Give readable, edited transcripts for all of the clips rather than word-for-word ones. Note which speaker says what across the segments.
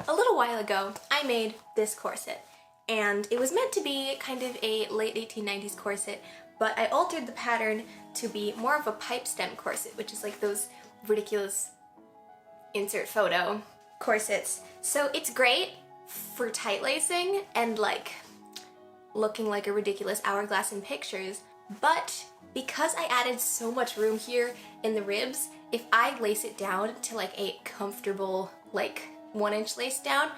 Speaker 1: A little while ago, I made this corset, and it was meant to be kind of a late 1890s corset, but I altered the pattern to be more of a pipe stem corset, which is like those ridiculous insert photo corsets. So it's great for tight lacing and like looking like a ridiculous hourglass in pictures, but because I added so much room here in the ribs, if I lace it down to like a comfortable like 1-inch lace down,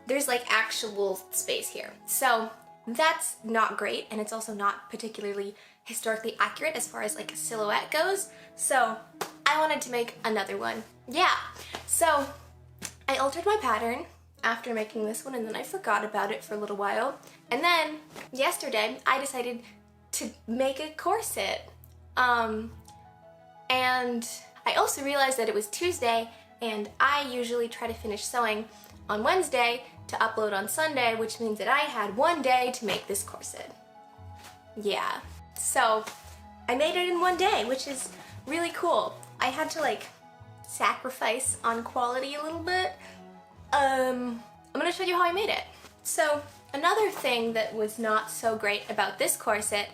Speaker 1: there's like actual space here. So that's not great, and it's also not particularly historically accurate as far as like a silhouette goes. So I wanted to make another one. Yeah, so I altered my pattern after making this one, and then I forgot about it for a little while. And then yesterday I decided to make a corset. And I also realized that it was Tuesday, and I usually try to finish sewing on Wednesday to upload on Sunday, which means that I had one day to make this corset. Yeah, so I made it in one day, which is really cool. I had to like sacrifice on quality a little bit. I'm gonna show you how I made it. So another thing that was not so great about this corset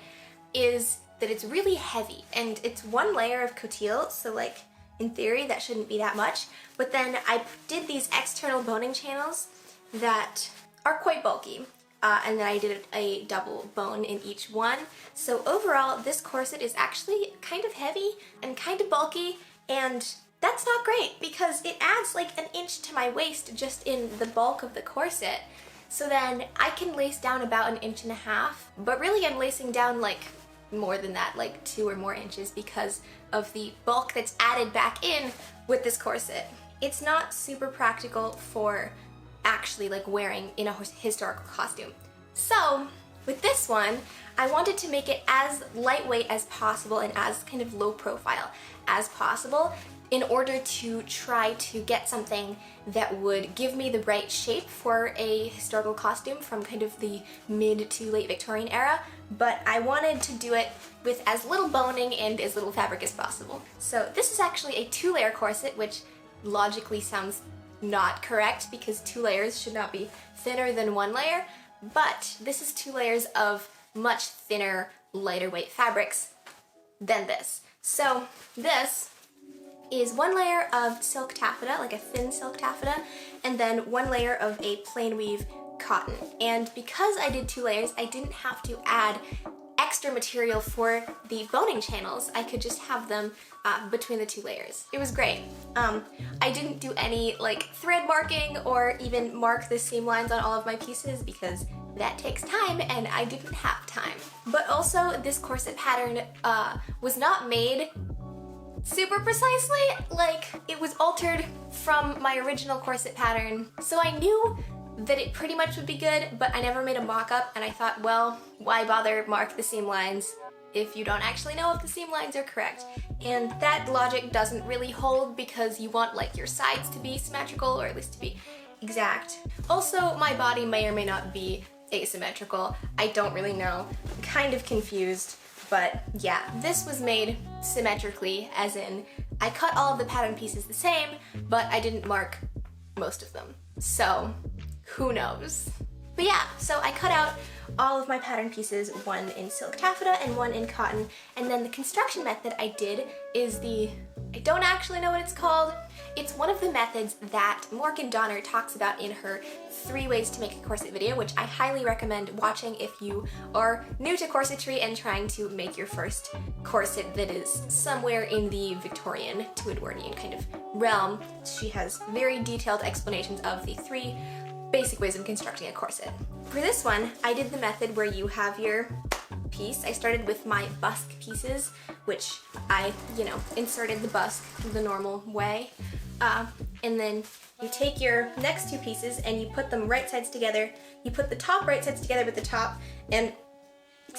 Speaker 1: is that it's really heavy, and it's one layer of couture, so like in theory that shouldn't be that much, but then I did these external boning channels that are quite bulky, and then I did a double bone in each one. So overall this corset is actually kind of heavy and kind of bulky, and that's not great because it adds like an inch to my waist just in the bulk of the corset. So then I can lace down about 1.5 inches, but really I'm lacing down like more than that, like 2 or more inches, because of the bulk that's added back in with this corset. It's not super practical for actually like wearing in a historical costume. So with this one, I wanted to make it as lightweight as possible and as kind of low profile as possible in order to try to get something that would give me the right shape for a historical costume from kind of the mid to late Victorian era, but I wanted to do it with as little boning and as little fabric as possible. So this is actually a 2-layer corset, which logically sounds not correct because 2 layers should not be thinner than 1 layer, but this is 2 layers of much thinner, lighter weight fabrics than this. So this is 1 layer of silk taffeta, like a thin silk taffeta, and then 1 layer of a plain weave cotton. And because I did 2 layers, I didn't have to add extra material for the boning channels. I could just have them between the 2 layers. It was great. I didn't do any like thread marking or even mark the seam lines on all of my pieces because that takes time and I didn't have time. But also this corset pattern was not made super precisely, like it was altered from my original corset pattern. So I knew that it pretty much would be good, but I never made a mock-up, and I thought, well, why bother mark the seam lines if you don't actually know if the seam lines are correct? And that logic doesn't really hold because you want like your sides to be symmetrical, or at least to be exact. Also, my body may or may not be asymmetrical. I don't really know. I'm kind of confused. But yeah, this was made symmetrically, as in I cut all of the pattern pieces the same, but I didn't mark most of them. So who knows? But yeah, so I cut out all of my pattern pieces, 1 in silk taffeta and 1 in cotton, and then the construction method I did is I don't actually know what it's called. It's one of the methods that Morgan Donner talks about in her 3 ways to make a corset video, which I highly recommend watching if you are new to corsetry and trying to make your first corset that is somewhere in the Victorian to Edwardian kind of realm. She has very detailed explanations of the 3 basic ways of constructing a corset. For this one, I did the method where you have your piece. I started with my busk pieces, which I, inserted the busk the normal way. And then you take your next 2 pieces and you put them right sides together. You put the top right sides together with the top and,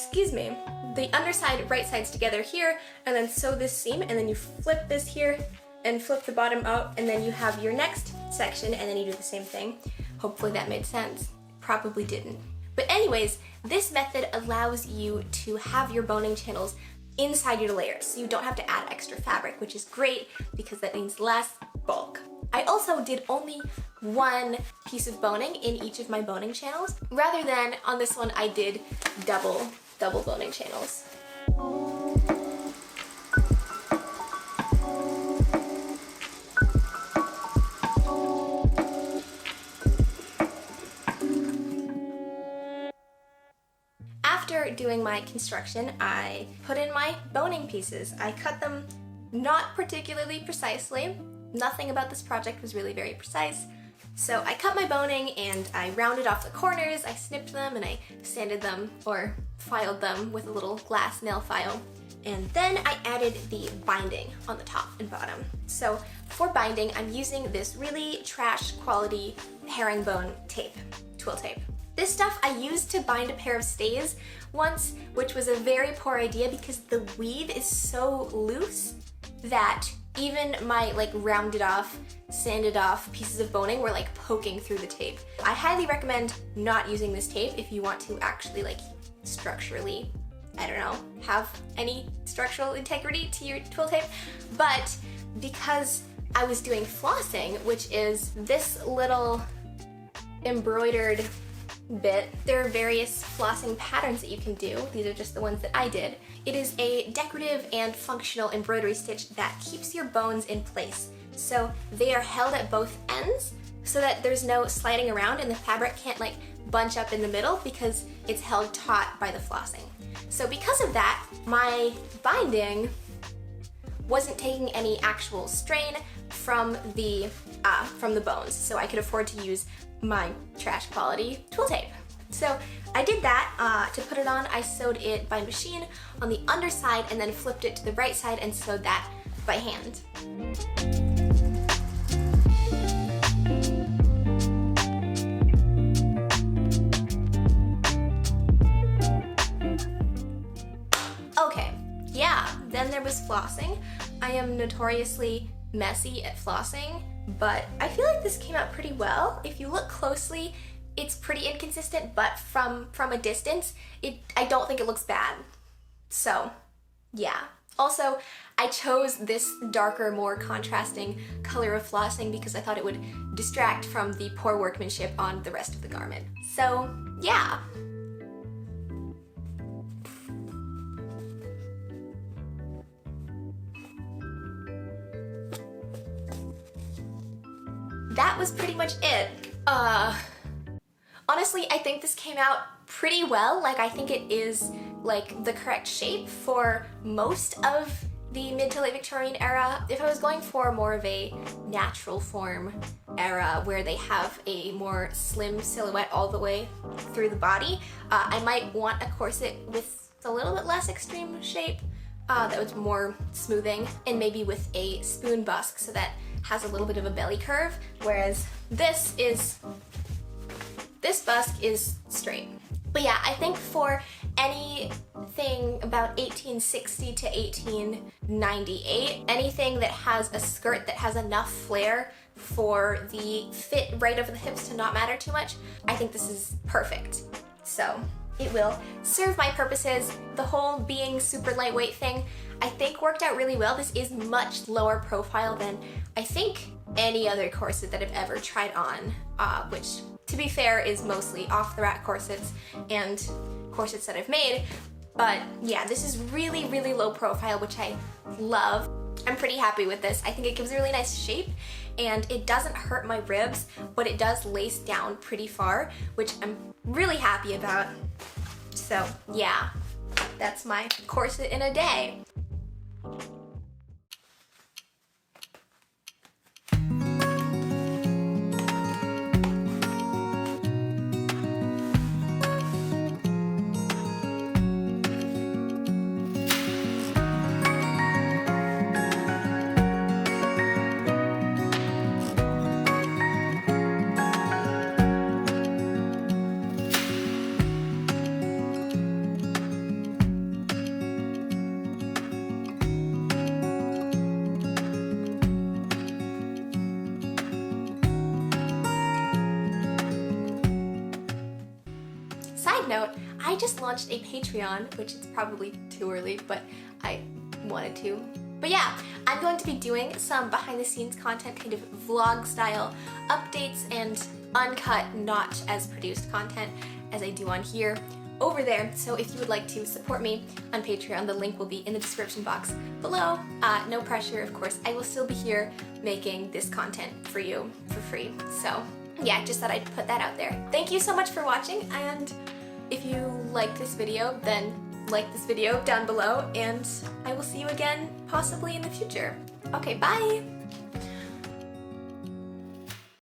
Speaker 1: the underside right sides together here, and then sew this seam, and then you flip this here and flip the bottom out, and then you have your next section, and then you do the same thing. Hopefully that made sense. Probably didn't. But anyways, this method allows you to have your boning channels inside your layers, so you don't have to add extra fabric, which is great because that means less bulk. I also did only one piece of boning in each of my boning channels, rather than on this one I did double boning channels. After doing my construction, I put in my boning pieces. I cut them not particularly precisely. Nothing about this project was really very precise. So I cut my boning and I rounded off the corners, I snipped them, and I sanded them or filed them with a little glass nail file. And then I added the binding on the top and bottom. So for binding, I'm using this really trash quality herringbone tape, twill tape. This stuff I used to bind a pair of stays once, which was a very poor idea because the weave is so loose that even my like rounded off, sanded off pieces of boning were like poking through the tape. I highly recommend not using this tape if you want to actually like structurally, I don't know, have any structural integrity to your twill tape. But because I was doing flossing, which is this little embroidered bit, there are various flossing patterns that you can do. These are just the ones that I did. It is a decorative and functional embroidery stitch that keeps your bones in place. So they are held at both ends so that there's no sliding around and the fabric can't like bunch up in the middle because it's held taut by the flossing. So because of that, my binding wasn't taking any actual strain from the bones, so I could afford to use my trash quality twill tape. So I did that. To put it on, I sewed it by machine on the underside and then flipped it to the right side and sewed that by hand. Okay, yeah, then there was flossing. I am notoriously messy at flossing, but I feel like this came out pretty well. If you look closely, it's pretty inconsistent, but from a distance, I don't think it looks bad. So, yeah. Also, I chose this darker, more contrasting color of flossing because I thought it would distract from the poor workmanship on the rest of the garment. So, yeah. That was pretty much it. Honestly, I think this came out pretty well. Like, I think it is like the correct shape for most of the mid to late Victorian era. If I was going for more of a natural form era where they have a more slim silhouette all the way through the body, I might want a corset with a little bit less extreme shape that was more smoothing, and maybe with a spoon busk so that has a little bit of a belly curve, whereas this busk is straight. But yeah, I think for anything about 1860 to 1898, anything that has a skirt that has enough flare for the fit right over the hips to not matter too much, I think this is perfect. So it will serve my purposes. The whole being super lightweight thing, I think worked out really well. This is much lower profile than I think any other corset that I've ever tried on, which, to be fair, is mostly off-the-rack corsets and corsets that I've made. But yeah, this is really, really low profile, which I love. I'm pretty happy with this. I think it gives a really nice shape and it doesn't hurt my ribs, but it does lace down pretty far, which I'm really happy about. So yeah, that's my corset in a day. Side note, I just launched a Patreon, which is probably too early, but I wanted to But yeah, I'm going to be doing some behind the scenes content, kind of vlog style updates and uncut, not as produced content as I do on here over there. So if you would like to support me on Patreon, the link will be in the description box below. No pressure, of course. I will still be here making this content for you for free. So yeah, just thought I'd put that out there. Thank you so much for watching, and if you like this video, then like this video down below, and I will see you again possibly in the future. Okay, bye!